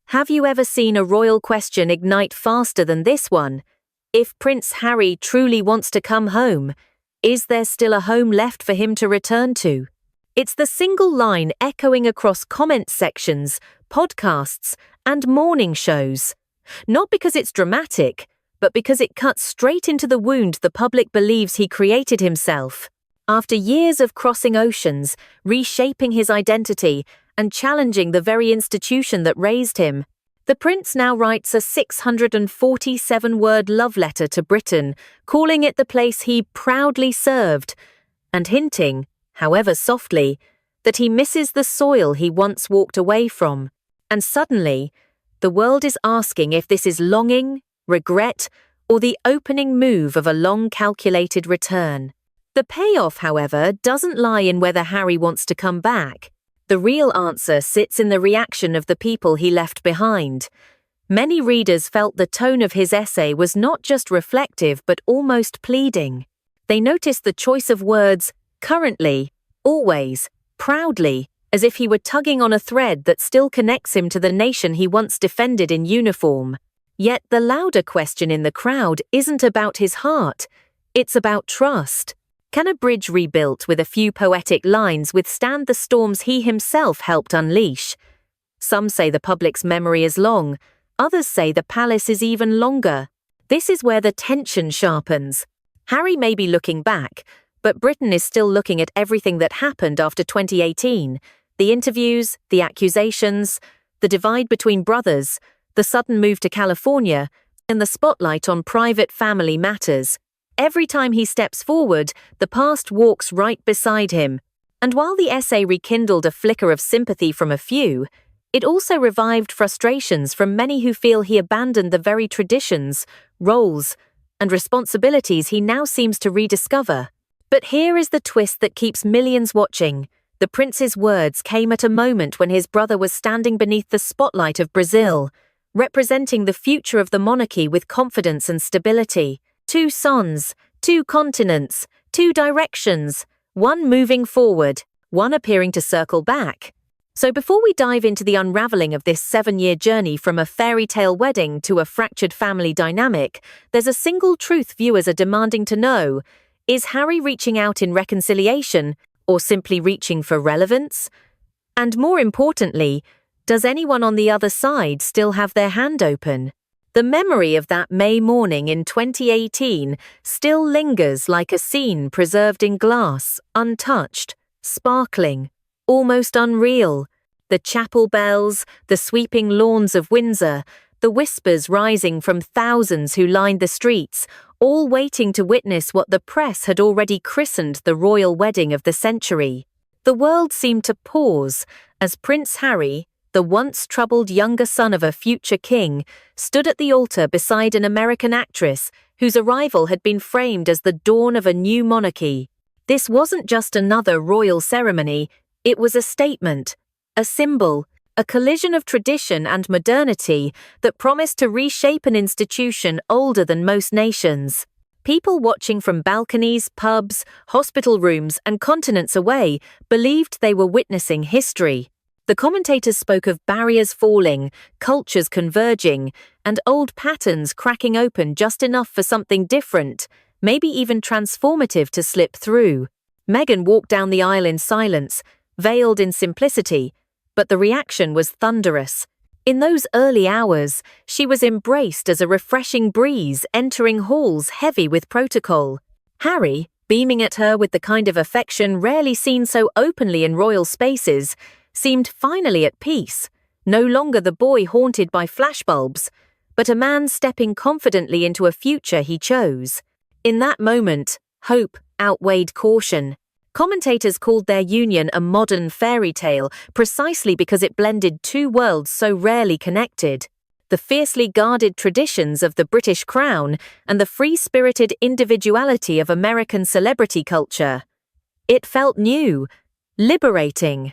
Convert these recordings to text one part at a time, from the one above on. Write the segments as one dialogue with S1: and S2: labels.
S1: Have you ever seen a royal question ignite faster than this one? If Prince Harry truly wants to come home, is there still a home left for him to return to? It's the single line echoing across comment sections, podcasts, and morning shows. Not because it's dramatic, but because it cuts straight into the wound the public believes he created himself. After years of crossing oceans, reshaping his identity, and challenging the very institution that raised him, the prince now writes a 647-word love letter to Britain, calling it the place he proudly served, and hinting, however softly, that he misses the soil he once walked away from. And suddenly, the world is asking if this is longing, regret, or the opening move of a long-calculated return. The payoff, however, doesn't lie in whether Harry wants to come back. The real answer sits in the reaction of the people he left behind. Many readers felt the tone of his essay was not just reflective but almost pleading. They noticed the choice of words, currently, always, proudly, as if he were tugging on a thread that still connects him to the nation he once defended in uniform. Yet the louder question in the crowd isn't about his heart, it's about trust. Can a bridge rebuilt with a few poetic lines withstand the storms he himself helped unleash? Some say the public's memory is long, others say the palace is even longer. This is where the tension sharpens. Harry may be looking back, but Britain is still looking at everything that happened after 2018. The interviews, the accusations, the divide between brothers, the sudden move to California, and the spotlight on private family matters. Every time he steps forward, the past walks right beside him. And while the essay rekindled a flicker of sympathy from a few, it also revived frustrations from many who feel he abandoned the very traditions, roles, and responsibilities he now seems to rediscover. But here is the twist that keeps millions watching. The prince's words came at a moment when his brother was standing beneath the spotlight of Brazil, representing the future of the monarchy with confidence and stability. 2 sons, 2 continents, 2 directions, one moving forward, one appearing to circle back. So before we dive into the unraveling of this 7-year journey from a fairy tale wedding to a fractured family dynamic, there's a single truth viewers are demanding to know. Is Harry reaching out in reconciliation or simply reaching for relevance? And more importantly, does anyone on the other side still have their hand open? The memory of that May morning in 2018 still lingers like a scene preserved in glass, untouched, sparkling, almost unreal. The chapel bells, the sweeping lawns of Windsor, the whispers rising from thousands who lined the streets, all waiting to witness what the press had already christened the royal wedding of the century. The world seemed to pause as Prince Harry, the once troubled younger son of a future king, stood at the altar beside an American actress whose arrival had been framed as the dawn of a new monarchy. This wasn't just another royal ceremony, it was a statement, a symbol, a collision of tradition and modernity that promised to reshape an institution older than most nations. People watching from balconies, pubs, hospital rooms, and continents away believed they were witnessing history. The commentators spoke of barriers falling, cultures converging, and old patterns cracking open just enough for something different, maybe even transformative to slip through. Meghan walked down the aisle in silence, veiled in simplicity, but the reaction was thunderous. In those early hours, she was embraced as a refreshing breeze entering halls heavy with protocol. Harry, beaming at her with the kind of affection rarely seen so openly in royal spaces, seemed finally at peace, no longer the boy haunted by flashbulbs, but a man stepping confidently into a future he chose. In that moment, hope outweighed caution. Commentators called their union a modern fairy tale precisely because it blended 2 worlds so rarely connected: the fiercely guarded traditions of the British crown and the free-spirited individuality of American celebrity culture. It felt new, liberating,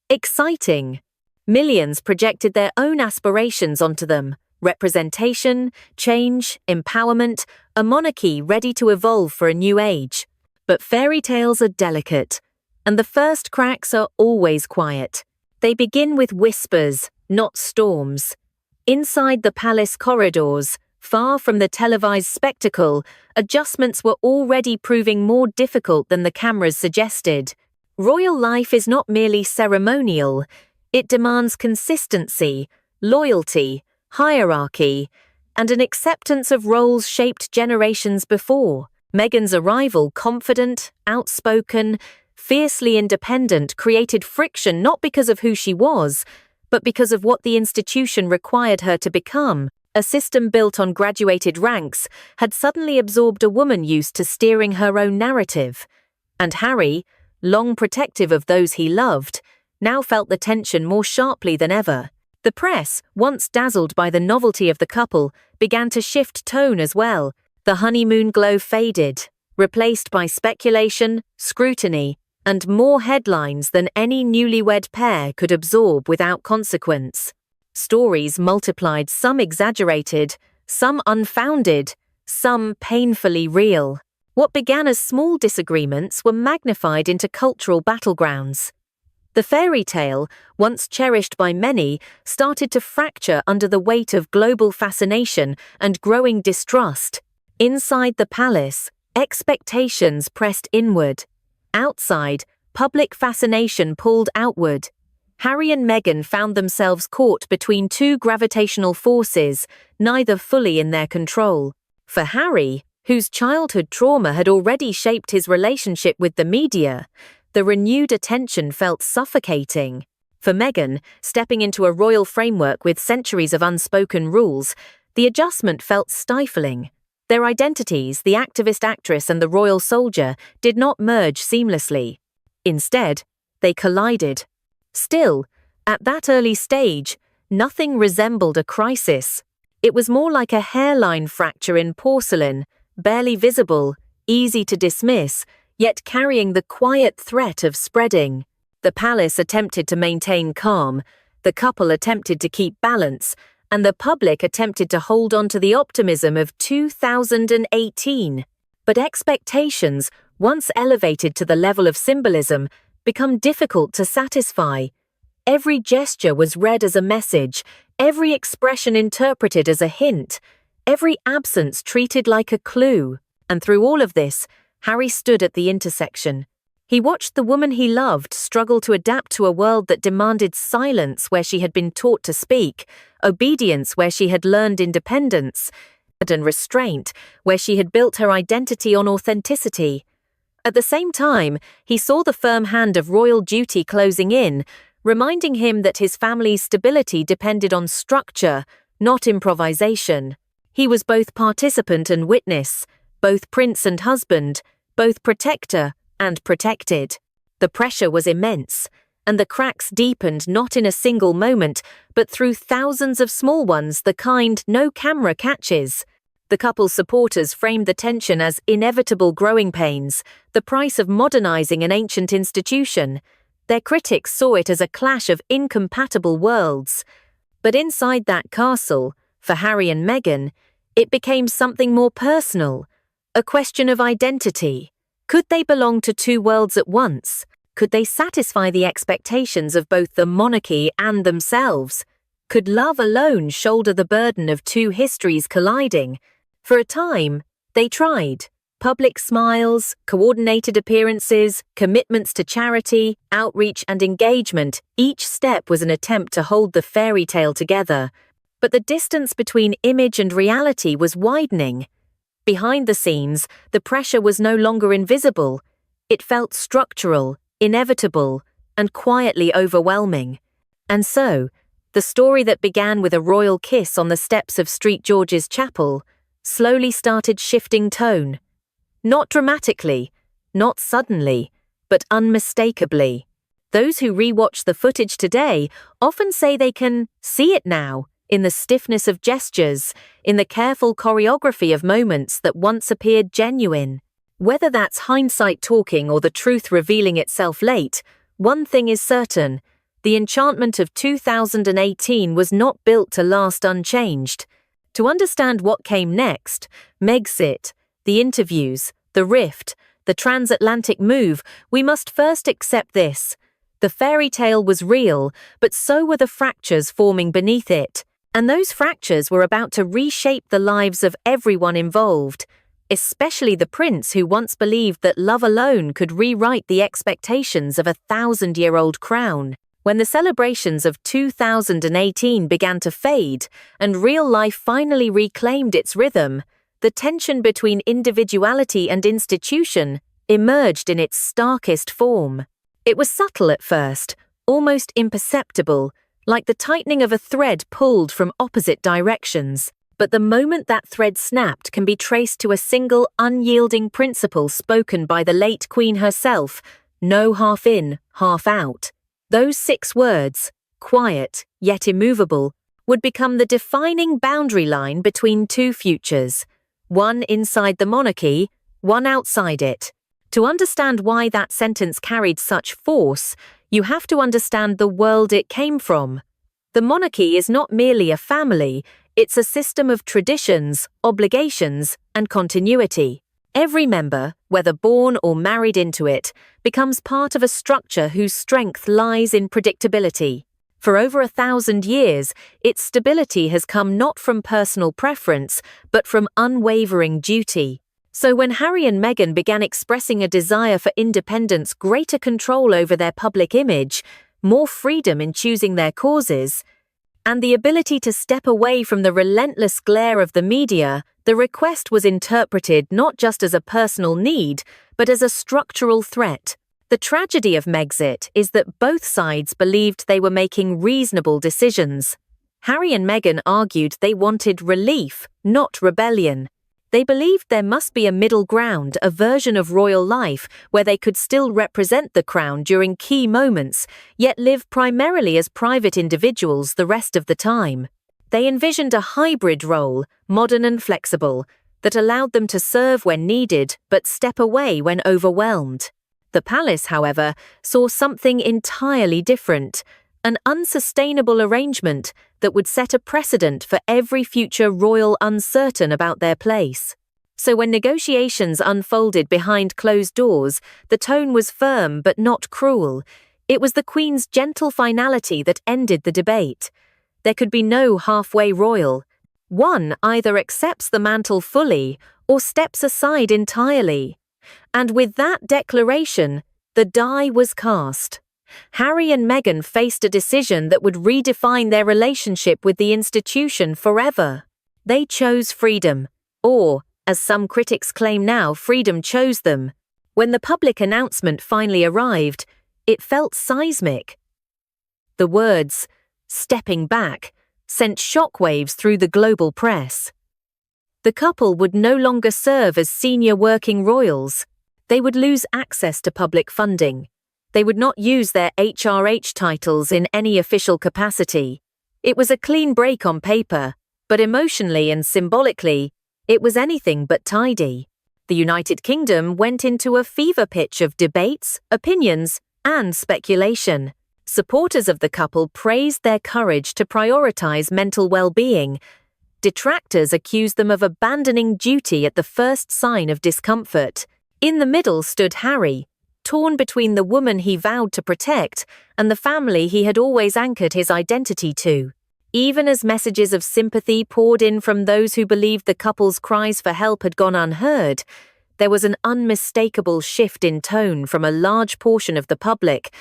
S1: exciting. Millions projected their own aspirations onto them: representation, change, empowerment, a monarchy ready to evolve for a new age. But fairy tales are delicate, and the first cracks are always quiet. They begin with whispers, not storms. Inside the palace corridors, far from the televised spectacle, adjustments were already proving more difficult than the cameras suggested. Royal life is not merely ceremonial, it demands consistency, loyalty, hierarchy, and an acceptance of roles shaped generations before. Meghan's arrival, confident, outspoken, fiercely independent, created friction not because of who she was, but because of what the institution required her to become. A system built on graduated ranks had suddenly absorbed a woman used to steering her own narrative. And Harry, long protective of those he loved, now felt the tension more sharply than ever. The press, once dazzled by the novelty of the couple, began to shift tone as well. The honeymoon glow faded, replaced by speculation, scrutiny, and more headlines than any newlywed pair could absorb without consequence. Stories multiplied, some exaggerated, some unfounded, some painfully real. What began as small disagreements were magnified into cultural battlegrounds. The fairy tale, once cherished by many, started to fracture under the weight of global fascination and growing distrust. Inside the palace, expectations pressed inward. Outside, public fascination pulled outward. Harry and Meghan found themselves caught between two gravitational forces, neither fully in their control. For Harry, whose childhood trauma had already shaped his relationship with the media, the renewed attention felt suffocating. For Meghan, stepping into a royal framework with centuries of unspoken rules, the adjustment felt stifling. Their identities, the activist actress and the royal soldier, did not merge seamlessly. Instead, they collided. Still, at that early stage, nothing resembled a crisis. It was more like a hairline fracture in porcelain, barely visible, easy to dismiss, yet carrying the quiet threat of spreading. The palace attempted to maintain calm, the couple attempted to keep balance, and the public attempted to hold on to the optimism of 2018. But expectations, once elevated to the level of symbolism, become difficult to satisfy. Every gesture was read as a message, every expression interpreted as a hint, every absence treated like a clue. And through all of this, Harry stood at the intersection. He watched the woman he loved struggle to adapt to a world that demanded silence where she had been taught to speak, obedience where she had learned independence, and restraint where she had built her identity on authenticity. At the same time, he saw the firm hand of royal duty closing in, reminding him that his family's stability depended on structure, not improvisation. He was both participant and witness, both prince and husband, both protector and protected. The pressure was immense, and the cracks deepened not in a single moment, but through thousands of small ones, the kind no camera catches. The couple's supporters framed the tension as inevitable growing pains, the price of modernizing an ancient institution. Their critics saw it as a clash of incompatible worlds. But inside that castle, for Harry and Meghan, it became something more personal, a question of identity. Could they belong to two worlds at once? Could they satisfy the expectations of both the monarchy and themselves? Could love alone shoulder the burden of two histories colliding? For a time, they tried. Public smiles, coordinated appearances, commitments to charity, outreach and engagement, each step was an attempt to hold the fairy tale together. But the distance between image and reality was widening. Behind the scenes, the pressure was no longer invisible. It felt structural, inevitable, and quietly overwhelming. And so, the story that began with a royal kiss on the steps of St. George's Chapel slowly started shifting tone. Not dramatically, not suddenly, but unmistakably. Those who rewatch the footage today often say they can see it now, in the stiffness of gestures, in the careful choreography of moments that once appeared genuine. Whether that's hindsight talking or the truth revealing itself late, one thing is certain: the enchantment of 2018 was not built to last unchanged. To understand what came next, Megxit, the interviews, the rift, the transatlantic move, we must first accept this. The fairy tale was real, but so were the fractures forming beneath it. And those fractures were about to reshape the lives of everyone involved, especially the prince who once believed that love alone could rewrite the expectations of a 1,000-year-old crown. When the celebrations of 2018 began to fade and real life finally reclaimed its rhythm, the tension between individuality and institution emerged in its starkest form. It was subtle at first, almost imperceptible, like the tightening of a thread pulled from opposite directions. But the moment that thread snapped can be traced to a single unyielding principle spoken by the late Queen herself: no half in, half out. Those 6 words, quiet yet immovable, would become the defining boundary line between 2 futures, one inside the monarchy, one outside it. To understand why that sentence carried such force, you have to understand the world it came from. The monarchy is not merely a family, it's a system of traditions, obligations, and continuity. Every member, whether born or married into it, becomes part of a structure whose strength lies in predictability. For over 1,000 years, its stability has come not from personal preference, but from unwavering duty. So when Harry and Meghan began expressing a desire for independence, greater control over their public image, more freedom in choosing their causes, and the ability to step away from the relentless glare of the media, the request was interpreted not just as a personal need, but as a structural threat. The tragedy of Megxit is that both sides believed they were making reasonable decisions. Harry and Meghan argued they wanted relief, not rebellion. They believed there must be a middle ground, a version of royal life where they could still represent the crown during key moments, yet live primarily as private individuals the rest of the time. They envisioned a hybrid role, modern and flexible, that allowed them to serve when needed but step away when overwhelmed. The palace, however, saw something entirely different, an unsustainable arrangement that would set a precedent for every future royal uncertain about their place. So when negotiations unfolded behind closed doors, the tone was firm but not cruel. It was the Queen's gentle finality that ended the debate. There could be no halfway royal. One either accepts the mantle fully or steps aside entirely. And with that declaration, the die was cast. Harry and Meghan faced a decision that would redefine their relationship with the institution forever. They chose freedom, or, as some critics claim now, freedom chose them. When the public announcement finally arrived, it felt seismic. The words, "stepping back," sent shockwaves through the global press. The couple would no longer serve as senior working royals. They would lose access to public funding. They would not use their HRH titles in any official capacity. It was a clean break on paper, but emotionally and symbolically, it was anything but tidy. The United Kingdom went into a fever pitch of debates, opinions, and speculation. Supporters of the couple praised their courage to prioritize mental well-being. Detractors accused them of abandoning duty at the first sign of discomfort. In the middle stood Harry, torn between the woman he vowed to protect and the family he had always anchored his identity to. Even as messages of sympathy poured in from those who believed the couple's cries for help had gone unheard, there was an unmistakable shift in tone from a large portion of the public.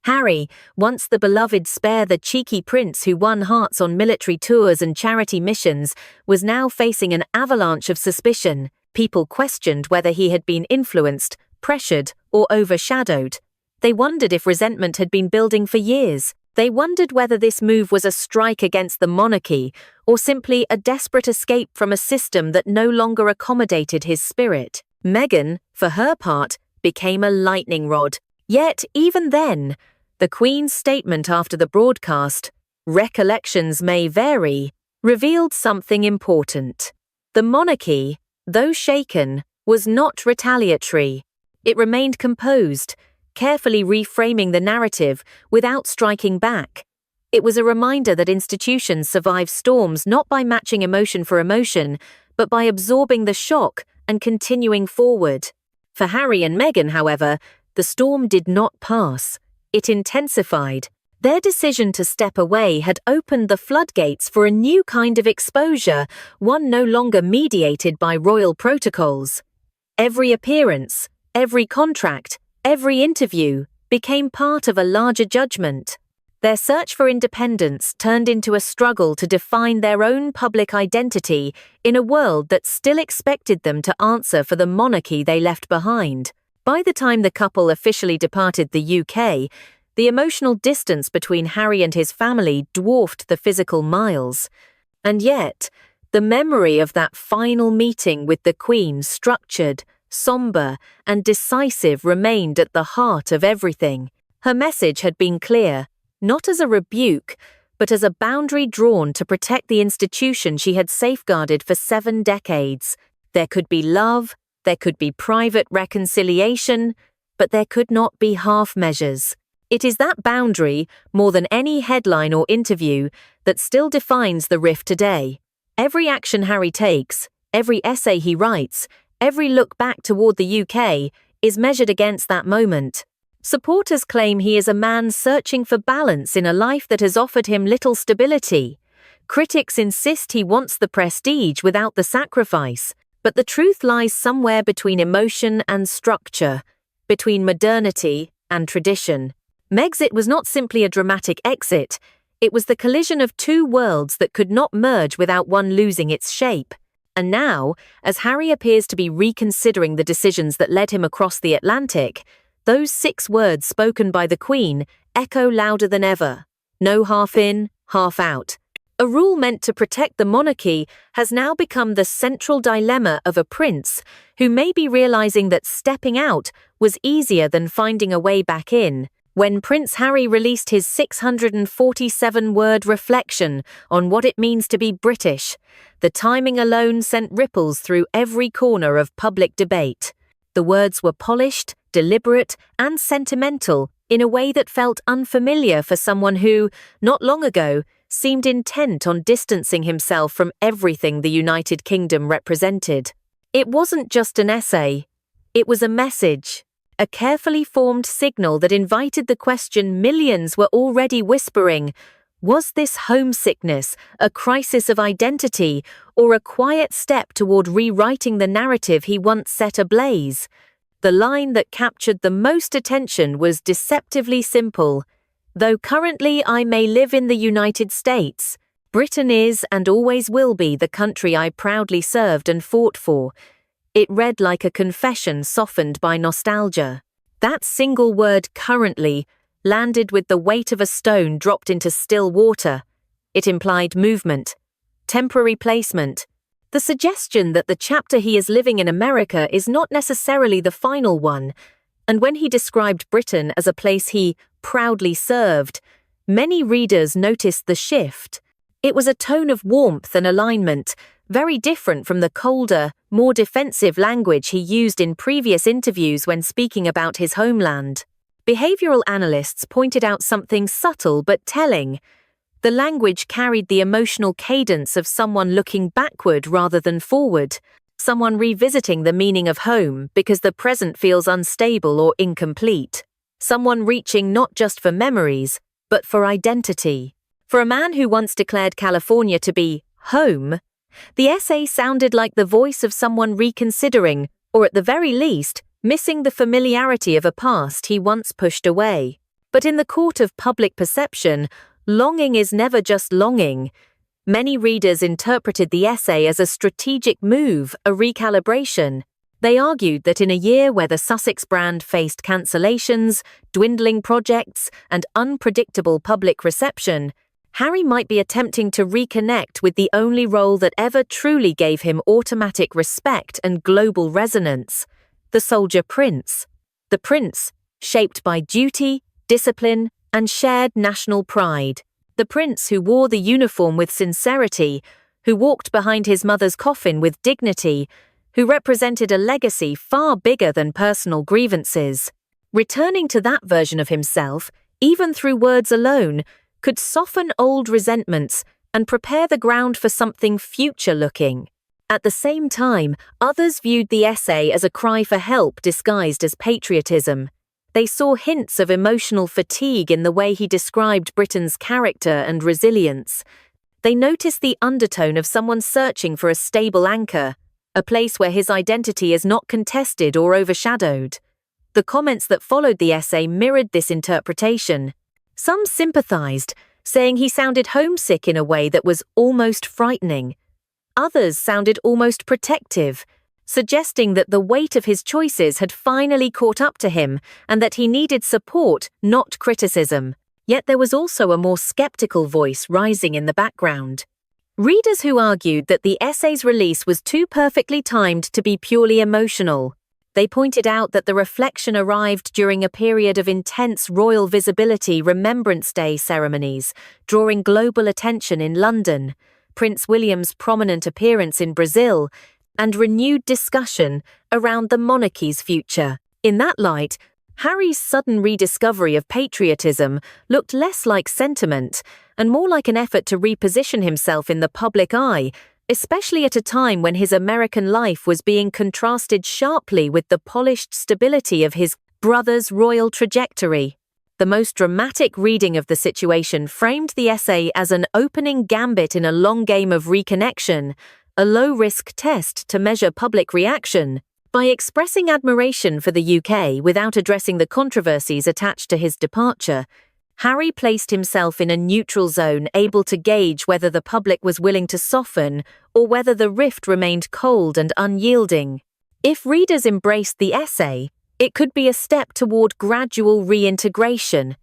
S1: Harry, once the beloved spare the cheeky prince who won hearts on military tours and charity missions, was now facing an avalanche of suspicion. People questioned whether he had been influenced, pressured, or overshadowed. They wondered if resentment had been building for years. They wondered whether this move was a strike against the monarchy or simply a desperate escape from a system that no longer accommodated his spirit. Meghan, for her part, became a lightning rod. Yet, even then, the Queen's statement after the broadcast, "Recollections may vary," revealed something important. The monarchy, though shaken, was not retaliatory. It remained composed, carefully reframing the narrative without striking back. It was a reminder that institutions survive storms not by matching emotion for emotion, but by absorbing the shock and continuing forward. For Harry and Meghan, however, the storm did not pass. It intensified. Their decision to step away had opened the floodgates for a new kind of exposure, one no longer mediated by royal protocols. Every appearance, every contract, every interview became part of a larger judgment. Their search for independence turned into a struggle to define their own public identity in a world that still expected them to answer for the monarchy they left behind. By the time the couple officially departed the UK, the emotional distance between Harry and his family dwarfed the physical miles. And yet, the memory of that final meeting with the Queen, structured, somber, and decisive, remained at the heart of everything. Her message had been clear, not as a rebuke, but as a boundary drawn to protect the institution she had safeguarded for 7 decades. There could be love, there could be private reconciliation, but there could not be half measures. It is that boundary, more than any headline or interview, that still defines the rift today. Every action Harry takes, every essay he writes, every look back toward the UK, is measured against that moment. Supporters claim he is a man searching for balance in a life that has offered him little stability. Critics insist he wants the prestige without the sacrifice, but the truth lies somewhere between emotion and structure, between modernity and tradition. Megxit was not simply a dramatic exit, it was the collision of 2 worlds that could not merge without one losing its shape. And now, as Harry appears to be reconsidering the decisions that led him across the Atlantic, those 6 words spoken by the Queen echo louder than ever. No half in, half out. A rule meant to protect the monarchy has now become the central dilemma of a prince who may be realizing that stepping out was easier than finding a way back in. When Prince Harry released his 647-word reflection on what it means to be British, the timing alone sent ripples through every corner of public debate. The words were polished, deliberate, and sentimental in a way that felt unfamiliar for someone who, not long ago, seemed intent on distancing himself from everything the United Kingdom represented. It wasn't just an essay, it was a message. A carefully formed signal that invited the question millions were already whispering: was this homesickness a crisis of identity or a quiet step toward rewriting the narrative he once set ablaze? The line that captured the most attention was deceptively simple: though currently I may live in the United States, Britain is and always will be the country I proudly served and fought for. It read like a confession softened by nostalgia. That single word, currently, landed with the weight of a stone dropped into still water. It implied movement, temporary placement, the suggestion that the chapter he is living in America is not necessarily the final one. And when he described Britain as a place he proudly served, many readers noticed the shift. It was a tone of warmth and alignment, very different from the colder, more defensive language he used in previous interviews when speaking about his homeland. Behavioral analysts pointed out something subtle but telling. The language carried the emotional cadence of someone looking backward rather than forward, someone revisiting the meaning of home because the present feels unstable or incomplete, someone reaching not just for memories, but for identity. For a man who once declared California to be home, the essay sounded like the voice of someone reconsidering, or at the very least, missing the familiarity of a past he once pushed away. But in the court of public perception, longing is never just longing. Many readers interpreted the essay as a strategic move, a recalibration. They argued that in a year where the Sussex brand faced cancellations, dwindling projects, and unpredictable public reception, Harry might be attempting to reconnect with the only role that ever truly gave him automatic respect and global resonance: the soldier prince. The prince, shaped by duty, discipline, and shared national pride. The prince who wore the uniform with sincerity, who walked behind his mother's coffin with dignity, who represented a legacy far bigger than personal grievances. Returning to that version of himself, even through words alone, could soften old resentments and prepare the ground for something future-looking. At the same time, others viewed the essay as a cry for help disguised as patriotism. They saw hints of emotional fatigue in the way he described Britain's character and resilience. They noticed the undertone of someone searching for a stable anchor, a place where his identity is not contested or overshadowed. The comments that followed the essay mirrored this interpretation. Some sympathized, saying he sounded homesick in a way that was almost frightening. Others sounded almost protective, suggesting that the weight of his choices had finally caught up to him and that he needed support, not criticism. Yet there was also a more skeptical voice rising in the background. Readers who argued that the essay's release was too perfectly timed to be purely emotional. They pointed out that the reflection arrived during a period of intense royal visibility Remembrance Day ceremonies, drawing global attention in London, Prince William's prominent appearance in Brazil, and renewed discussion around the monarchy's future. In that light, Harry's sudden rediscovery of patriotism looked less like sentiment and more like an effort to reposition himself in the public eye, especially at a time when his American life was being contrasted sharply with the polished stability of his brother's royal trajectory. The most dramatic reading of the situation framed the essay as an opening gambit in a long game of reconnection, a low-risk test to measure public reaction. By expressing admiration for the UK without addressing the controversies attached to his departure, Harry placed himself in a neutral zone, able to gauge whether the public was willing to soften or whether the rift remained cold and unyielding. If readers embraced the essay, it could be a step toward gradual reintegration.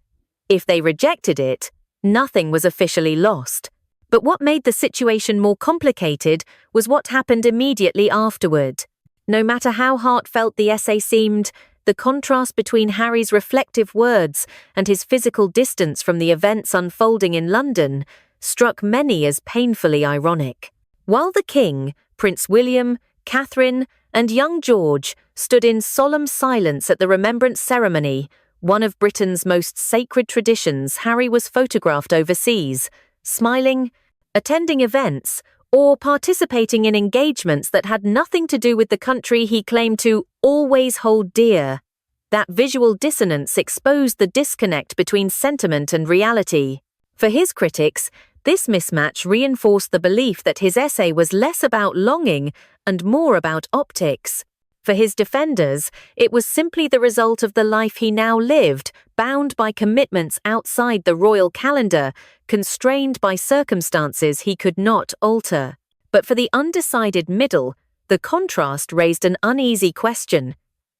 S1: If they rejected it, nothing was officially lost. But what made the situation more complicated was what happened immediately afterward. No matter how heartfelt the essay seemed, the contrast between Harry's reflective words and his physical distance from the events unfolding in London struck many as painfully ironic. While the King, Prince William, Catherine, and young George stood in solemn silence at the remembrance ceremony, one of Britain's most sacred traditions, Harry was photographed overseas, smiling, attending events, or participating in engagements that had nothing to do with the country he claimed to always hold dear. That visual dissonance exposed the disconnect between sentiment and reality. For his critics, this mismatch reinforced the belief that his essay was less about longing and more about optics. For his defenders, it was simply the result of the life he now lived, bound by commitments outside the royal calendar, constrained by circumstances he could not alter. But for the undecided middle, the contrast raised an uneasy question.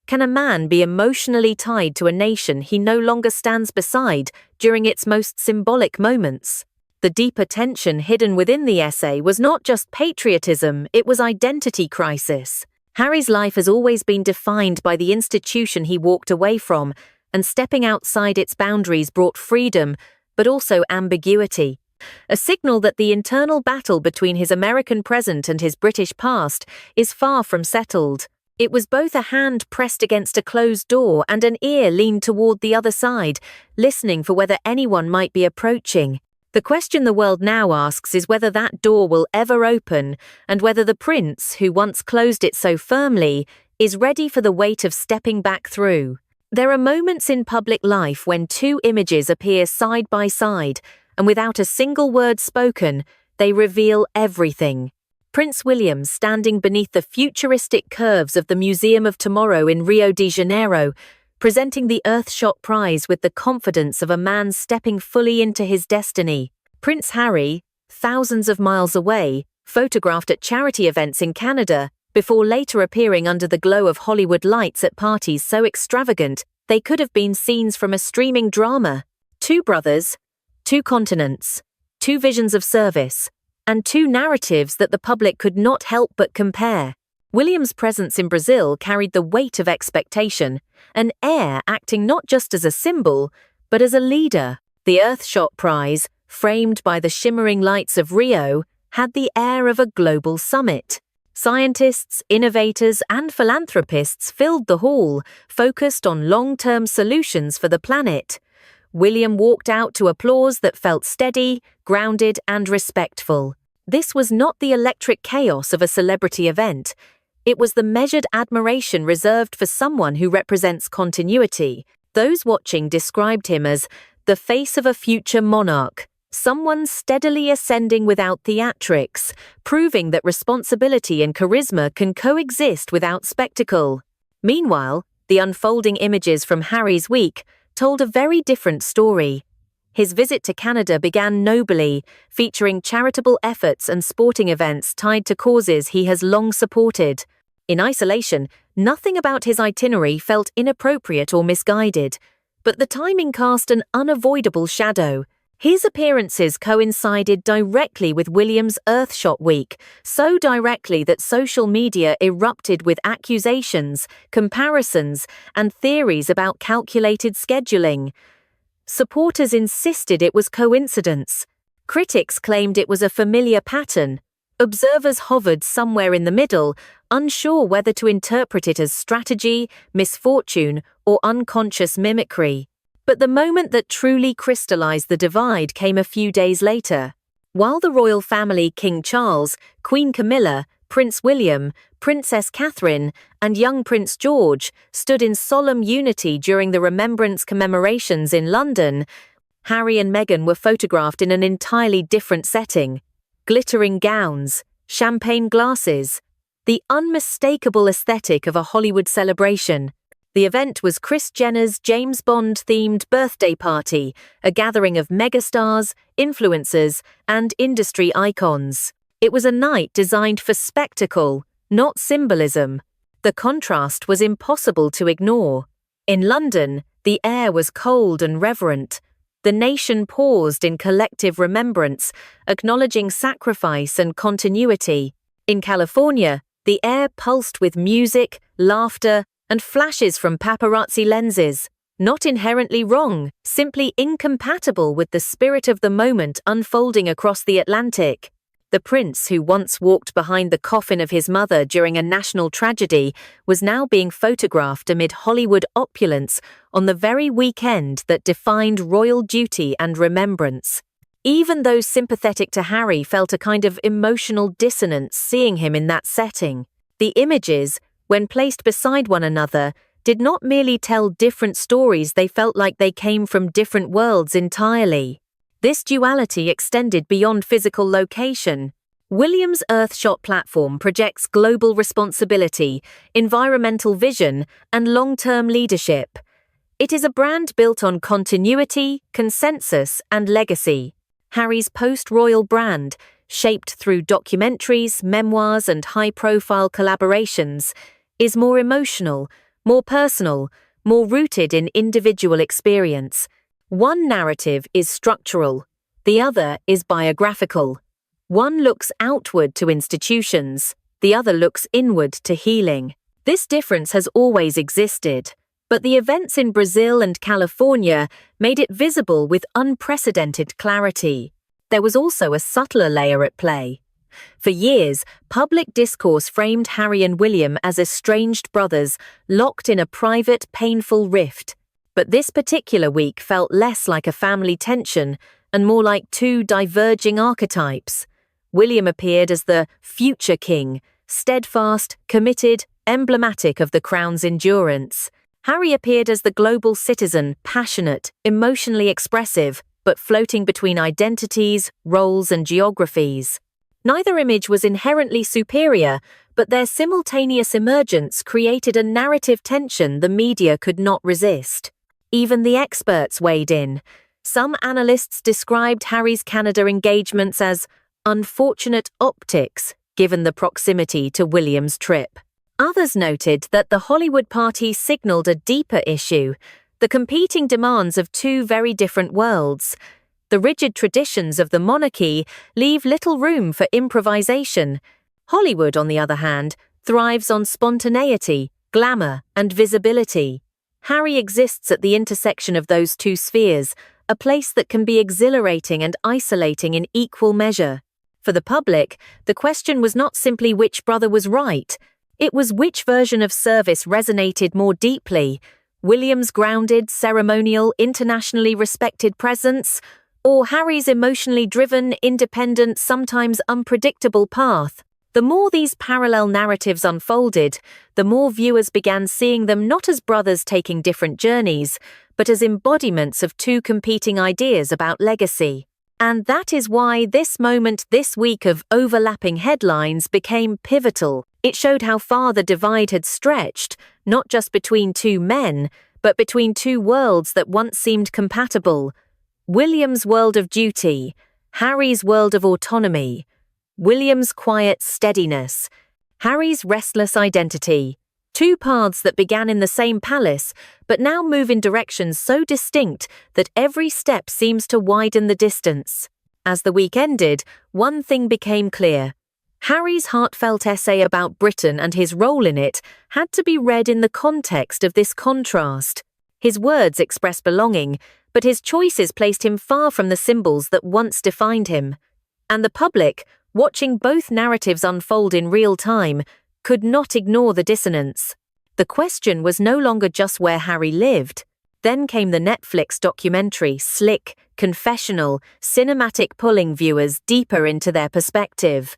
S1: Can a man be emotionally tied to a nation he no longer stands beside during its most symbolic moments? The deeper tension hidden within the essay was not just patriotism, it was identity crisis. Harry's life has always been defined by the institution he walked away from, and stepping outside its boundaries brought freedom, but also ambiguity. A signal that the internal battle between his American present and his British past is far from settled. It was both a hand pressed against a closed door and an ear leaned toward the other side, listening for whether anyone might be approaching. The question the world now asks is whether that door will ever open, and whether the prince, who once closed it so firmly, is ready for the weight of stepping back through. There are moments in public life when two images appear side by side, and without a single word spoken, they reveal everything. Prince William standing beneath the futuristic curves of the Museum of Tomorrow in Rio de Janeiro, presenting the Earthshot Prize with the confidence of a man stepping fully into his destiny. Prince Harry, thousands of miles away, photographed at charity events in Canada, before later appearing under the glow of Hollywood lights at parties so extravagant they could have been scenes from a streaming drama. Two brothers, two continents, two visions of service, and two narratives that the public could not help but compare. William's presence in Brazil carried the weight of expectation, an heir acting not just as a symbol, but as a leader. The Earthshot Prize, framed by the shimmering lights of Rio, had the air of a global summit. Scientists, innovators, and philanthropists filled the hall, focused on long-term solutions for the planet. William walked out to applause that felt steady, grounded, and respectful. This was not the electric chaos of a celebrity event. It was the measured admiration reserved for someone who represents continuity. Those watching described him as the face of a future monarch, someone steadily ascending without theatrics, proving that responsibility and charisma can coexist without spectacle. Meanwhile, the unfolding images from Harry's week told a very different story. His visit to Canada began nobly, featuring charitable efforts and sporting events tied to causes he has long supported. In isolation, nothing about his itinerary felt inappropriate or misguided, but the timing cast an unavoidable shadow. His appearances coincided directly with William's Earthshot week, so directly that social media erupted with accusations, comparisons, and theories about calculated scheduling. Supporters insisted it was coincidence. Critics claimed it was a familiar pattern. Observers hovered somewhere in the middle, unsure whether to interpret it as strategy, misfortune, or unconscious mimicry. But the moment that truly crystallized the divide came a few days later. While the royal family, King Charles, Queen Camilla, Prince William, Princess Catherine, and young Prince George stood in solemn unity during the Remembrance commemorations in London, Harry and Meghan were photographed in an entirely different setting. Glittering gowns, champagne glasses, the unmistakable aesthetic of a Hollywood celebration. The event was Kris Jenner's James Bond-themed birthday party, a gathering of megastars, influencers, and industry icons. It was a night designed for spectacle, not symbolism. The contrast was impossible to ignore. In London, the air was cold and reverent. The nation paused in collective remembrance, acknowledging sacrifice and continuity. In California, the air pulsed with music, laughter, and flashes from paparazzi lenses. Not inherently wrong, simply incompatible with the spirit of the moment unfolding across the Atlantic. The prince, who once walked behind the coffin of his mother during a national tragedy, was now being photographed amid Hollywood opulence on the very weekend that defined royal duty and remembrance. Even those sympathetic to Harry felt a kind of emotional dissonance seeing him in that setting. The images, when placed beside one another, did not merely tell different stories, they felt like they came from different worlds entirely. This duality extended beyond physical location. William's Earthshot platform projects global responsibility, environmental vision, and long-term leadership. It is a brand built on continuity, consensus, and legacy. Harry's post-royal brand, shaped through documentaries, memoirs, and high-profile collaborations, is more emotional, more personal, more rooted in individual experience. One narrative is structural, the other is biographical. One looks outward to institutions, the other looks inward to healing. This difference has always existed, but the events in Brazil and California made it visible with unprecedented clarity. There was also a subtler layer at play. For years, public discourse framed Harry and William as estranged brothers, locked in a private, painful rift. But this particular week felt less like a family tension and more like two diverging archetypes. William appeared as the future king, steadfast, committed, emblematic of the crown's endurance. Harry appeared as the global citizen, passionate, emotionally expressive, but floating between identities, roles, and geographies. Neither image was inherently superior, but their simultaneous emergence created a narrative tension the media could not resist. Even the experts weighed in. Some analysts described Harry's Canada engagements as unfortunate optics, given the proximity to William's trip. Others noted that the Hollywood party signaled a deeper issue, the competing demands of two very different worlds. The rigid traditions of the monarchy leave little room for improvisation. Hollywood, on the other hand, thrives on spontaneity, glamour, and visibility. Harry exists at the intersection of those two spheres, a place that can be exhilarating and isolating in equal measure. For the public, the question was not simply which brother was right. It was which version of service resonated more deeply: William's grounded, ceremonial, internationally respected presence, or Harry's emotionally driven, independent, sometimes unpredictable path. The more these parallel narratives unfolded, the more viewers began seeing them not as brothers taking different journeys, but as embodiments of two competing ideas about legacy. And that is why this moment this week of overlapping headlines became pivotal. It showed how far the divide had stretched, not just between two men, but between two worlds that once seemed compatible. William's world of duty, Harry's world of autonomy. William's quiet steadiness, Harry's restless identity. Two paths that began in the same palace, but now move in directions so distinct that every step seems to widen the distance. As the week ended, one thing became clear. Harry's heartfelt essay about Britain and his role in it had to be read in the context of this contrast. His words express belonging, but his choices placed him far from the symbols that once defined him. And the public, watching both narratives unfold in real time, could not ignore the dissonance. The question was no longer just where Harry lived. Then came the Netflix documentary, slick, confessional, cinematic, pulling viewers deeper into their perspective.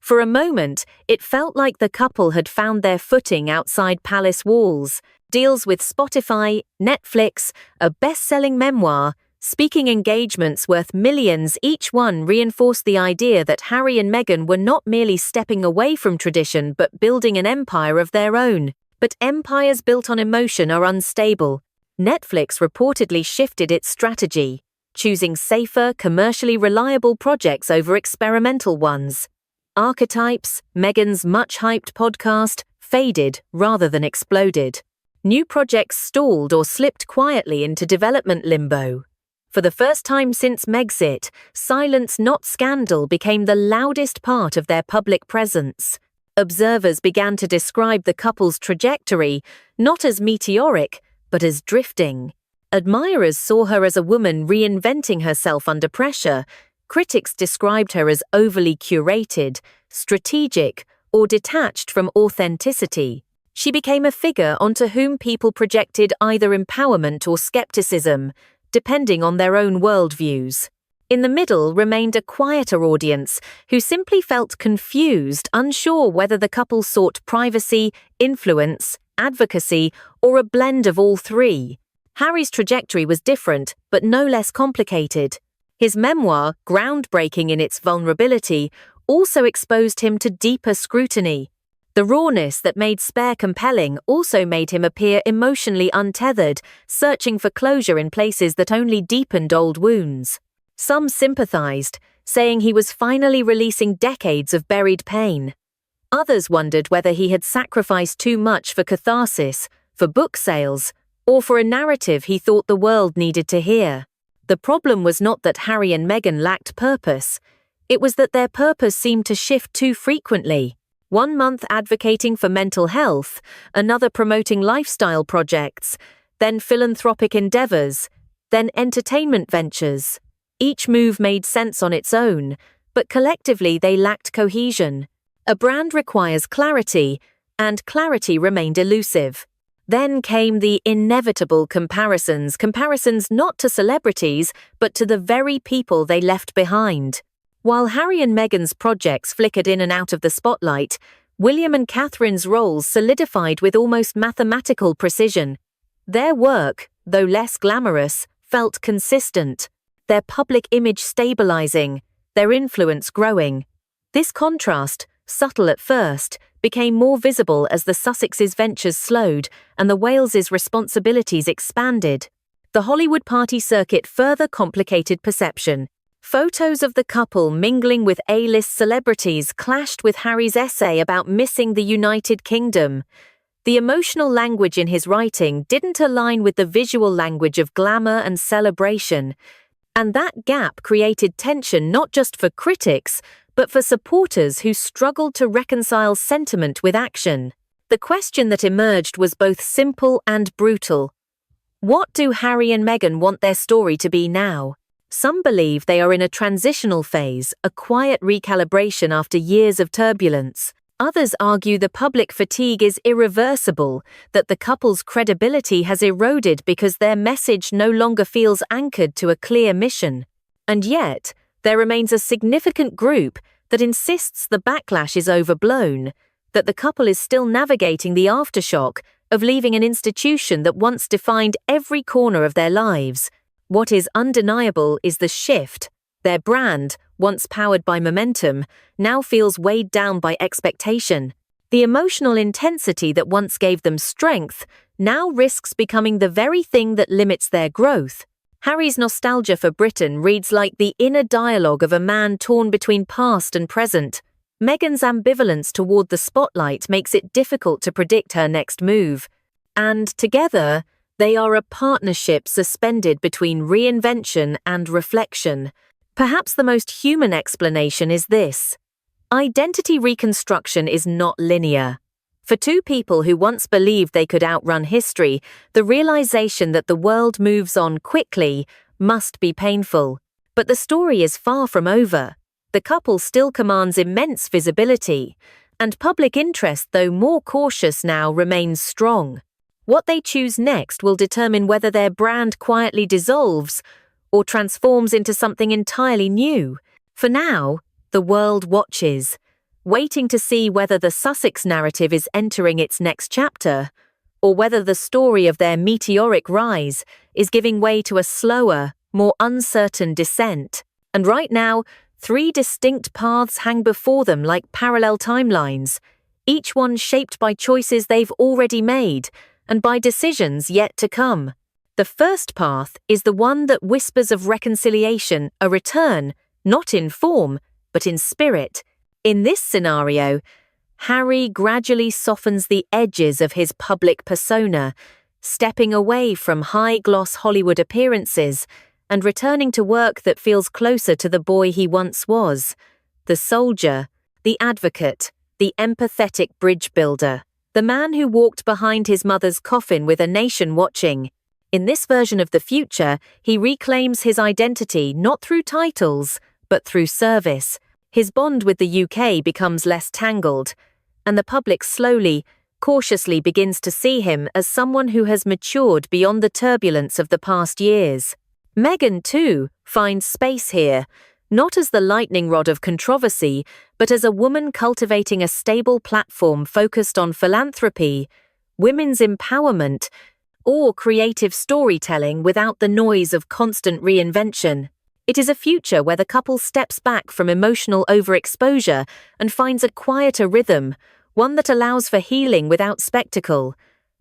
S1: For a moment, it felt like the couple had found their footing outside palace walls. Deals with Spotify, Netflix, a best-selling memoir, speaking engagements worth millions each one reinforced the idea that Harry and Meghan were not merely stepping away from tradition but building an empire of their own. But empires built on emotion are unstable. Netflix reportedly shifted its strategy, choosing safer, commercially reliable projects over experimental ones. Archetypes, Meghan's much-hyped podcast, faded rather than exploded. New projects stalled or slipped quietly into development limbo. For the first time since Megxit, silence not scandal became the loudest part of their public presence. Observers began to describe the couple's trajectory not as meteoric, but as drifting. Admirers saw her as a woman reinventing herself under pressure. Critics described her as overly curated, strategic, or detached from authenticity. She became a figure onto whom people projected either empowerment or skepticism, depending on their own worldviews. In the middle remained a quieter audience who simply felt confused, unsure whether the couple sought privacy, influence, advocacy, or a blend of all three. Harry's trajectory was different, but no less complicated. His memoir, groundbreaking in its vulnerability, also exposed him to deeper scrutiny. The rawness that made Spare compelling also made him appear emotionally untethered, searching for closure in places that only deepened old wounds. Some sympathized, saying he was finally releasing decades of buried pain. Others wondered whether he had sacrificed too much for catharsis, for book sales, or for a narrative he thought the world needed to hear. The problem was not that Harry and Meghan lacked purpose. It was that their purpose seemed to shift too frequently. 1 month advocating for mental health, another promoting lifestyle projects, then philanthropic endeavors, then entertainment ventures. Each move made sense on its own, but collectively they lacked cohesion. A brand requires clarity, and clarity remained elusive. Then came the inevitable comparisons not to celebrities, but to the very people they left behind. While Harry and Meghan's projects flickered in and out of the spotlight, William and Catherine's roles solidified with almost mathematical precision. Their work, though less glamorous, felt consistent, their public image stabilizing, their influence growing. This contrast, subtle at first, became more visible as the Sussex's ventures slowed and the Wales's responsibilities expanded. The Hollywood party circuit further complicated perception. Photos of the couple mingling with A-list celebrities clashed with Harry's essay about missing the United Kingdom. The emotional language in his writing didn't align with the visual language of glamour and celebration. And that gap created tension not just for critics, but for supporters who struggled to reconcile sentiment with action. The question that emerged was both simple and brutal. What do Harry and Meghan want their story to be now? Some believe they are in a transitional phase, a quiet recalibration after years of turbulence. Others argue the public fatigue is irreversible, that the couple's credibility has eroded because their message no longer feels anchored to a clear mission. And yet, there remains a significant group that insists the backlash is overblown, that the couple is still navigating the aftershock of leaving an institution that once defined every corner of their lives. What is undeniable is the shift. Their brand, once powered by momentum, now feels weighed down by expectation. The emotional intensity that once gave them strength now risks becoming the very thing that limits their growth. Harry's nostalgia for Britain reads like the inner dialogue of a man torn between past and present. Meghan's ambivalence toward the spotlight makes it difficult to predict her next move. And together, they are a partnership suspended between reinvention and reflection. Perhaps the most human explanation is this: identity reconstruction is not linear. For two people who once believed they could outrun history, the realization that the world moves on quickly must be painful. But the story is far from over. The couple still commands immense visibility, and public interest, though more cautious now, remains strong. What they choose next will determine whether their brand quietly dissolves or transforms into something entirely new. For now, the world watches, waiting to see whether the Sussex narrative is entering its next chapter, or whether the story of their meteoric rise is giving way to a slower, more uncertain descent. And right now, three distinct paths hang before them like parallel timelines, each one shaped by choices they've already made and by decisions yet to come. The first path is the one that whispers of reconciliation, a return, not in form, but in spirit. In this scenario, Harry gradually softens the edges of his public persona, stepping away from high-gloss Hollywood appearances and returning to work that feels closer to the boy he once was, the soldier, the advocate, the empathetic bridge builder, the man who walked behind his mother's coffin with a nation watching. In this version of the future, he reclaims his identity not through titles, but through service. His bond with the UK becomes less tangled, and the public slowly, cautiously begins to see him as someone who has matured beyond the turbulence of the past years. Meghan, too, finds space here, not as the lightning rod of controversy, but as a woman cultivating a stable platform focused on philanthropy, women's empowerment, or creative storytelling without the noise of constant reinvention. It is a future where the couple steps back from emotional overexposure and finds a quieter rhythm, one that allows for healing without spectacle.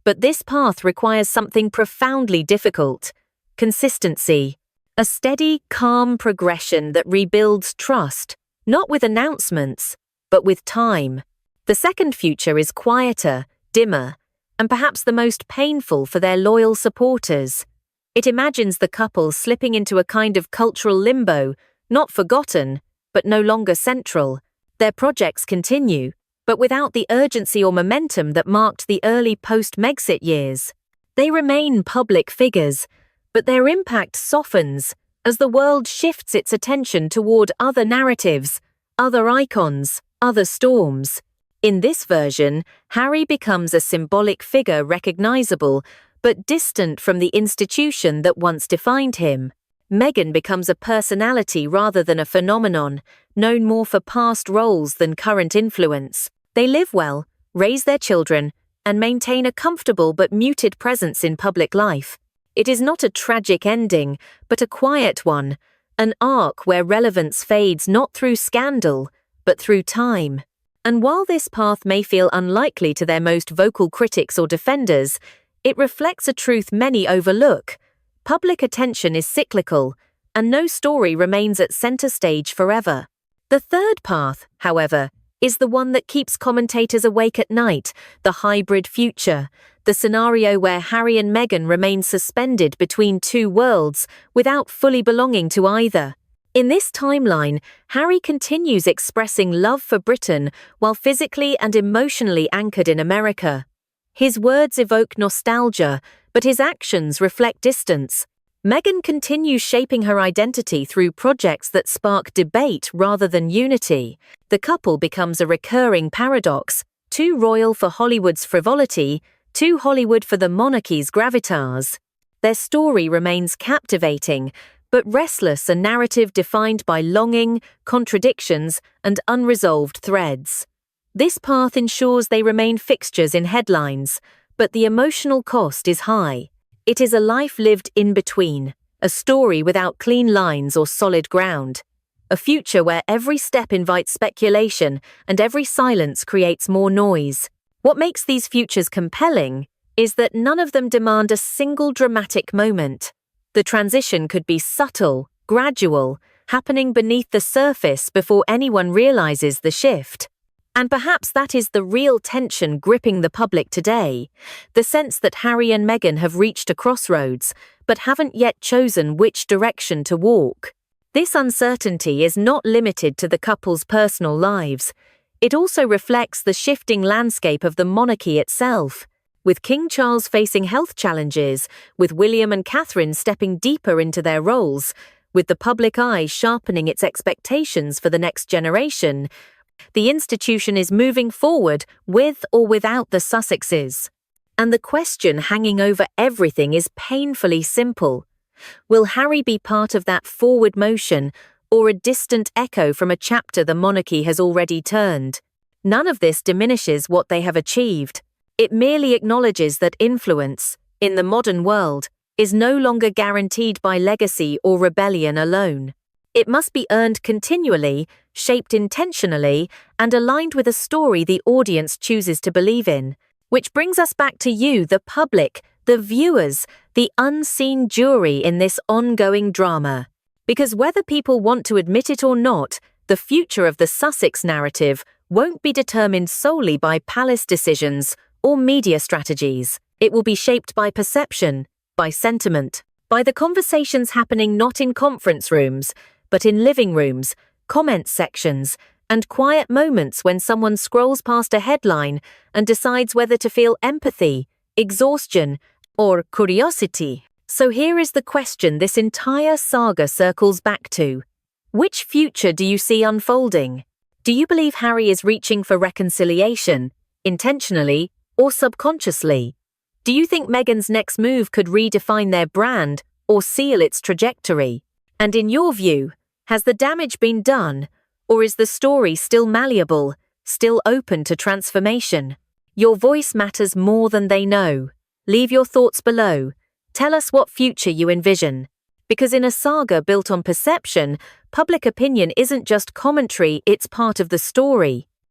S1: But this path requires something profoundly difficult: consistency. A steady, calm progression that rebuilds trust, not with announcements, but with time. The second future is quieter, dimmer, and perhaps the most painful for their loyal supporters. It imagines the couple slipping into a kind of cultural limbo, not forgotten, but no longer central. Their projects continue, but without the urgency or momentum that marked the early post-Megxit years. They remain public figures, but their impact softens as the world shifts its attention toward other narratives, other icons, other storms. In this version, Harry becomes a symbolic figure recognizable, but distant from the institution that once defined him. Meghan becomes a personality rather than a phenomenon, known more for past roles than current influence. They live well, raise their children, and maintain a comfortable but muted presence in public life. It is not a tragic ending, but a quiet one, an arc where relevance fades not through scandal, but through time. And while this path may feel unlikely to their most vocal critics or defenders, it reflects a truth many overlook. Public attention is cyclical, and no story remains at center stage forever. The third path, however, is the one that keeps commentators awake at night: the hybrid future, the scenario where Harry and Meghan remain suspended between two worlds without fully belonging to either. In this timeline, Harry continues expressing love for Britain while physically and emotionally anchored in America. His words evoke nostalgia, but his actions reflect distance. Meghan continues shaping her identity through projects that spark debate rather than unity. The couple becomes a recurring paradox: too royal for Hollywood's frivolity, too Hollywood for the monarchy's gravitas. Their story remains captivating, but restless, a narrative defined by longing, contradictions, and unresolved threads. This path ensures they remain fixtures in headlines, But the emotional cost is high. It is a life lived in between, a story without clean lines or solid ground. A future where every step invites speculation and every silence creates more noise. What makes these futures compelling is that none of them demand a single dramatic moment. The transition could be subtle, gradual, happening beneath the surface before anyone realizes the shift. And perhaps that is the real tension gripping the public today, the sense that Harry and Meghan have reached a crossroads, but haven't yet chosen which direction to walk. This uncertainty is not limited to the couple's personal lives. It also reflects the shifting landscape of the monarchy itself, with King Charles facing health challenges, with William and Catherine stepping deeper into their roles, with the public eye sharpening its expectations for the next generation. The institution is moving forward with or without the Sussexes. And the question hanging over everything is painfully simple. Will Harry be part of that forward motion, or a distant echo from a chapter the monarchy has already turned? None of this diminishes what they have achieved. It merely acknowledges that influence, in the modern world, is no longer guaranteed by legacy or rebellion alone. It must be earned continually, shaped intentionally, and aligned with a story the audience chooses to believe in. Which brings us back to you, the public, the viewers, the unseen jury in this ongoing drama. Because whether people want to admit it or not, the future of the Sussex narrative won't be determined solely by palace decisions or media strategies. It will be shaped by perception, by sentiment, by the conversations happening not in conference rooms, but in living rooms, comment sections, and quiet moments when someone scrolls past a headline and decides whether to feel empathy, exhaustion, or curiosity. So here is the question this entire saga circles back to. Which future do you see unfolding? Do you believe Harry is reaching for reconciliation, intentionally or subconsciously? Do you think Meghan's next move could redefine their brand or seal its trajectory? And in your view, has the damage been done, or is the story still malleable, still open to transformation? Your voice matters more than they know. Leave your thoughts below. Tell us what future you envision. Because in a saga built on perception, public opinion isn't just commentary, it's part of the story.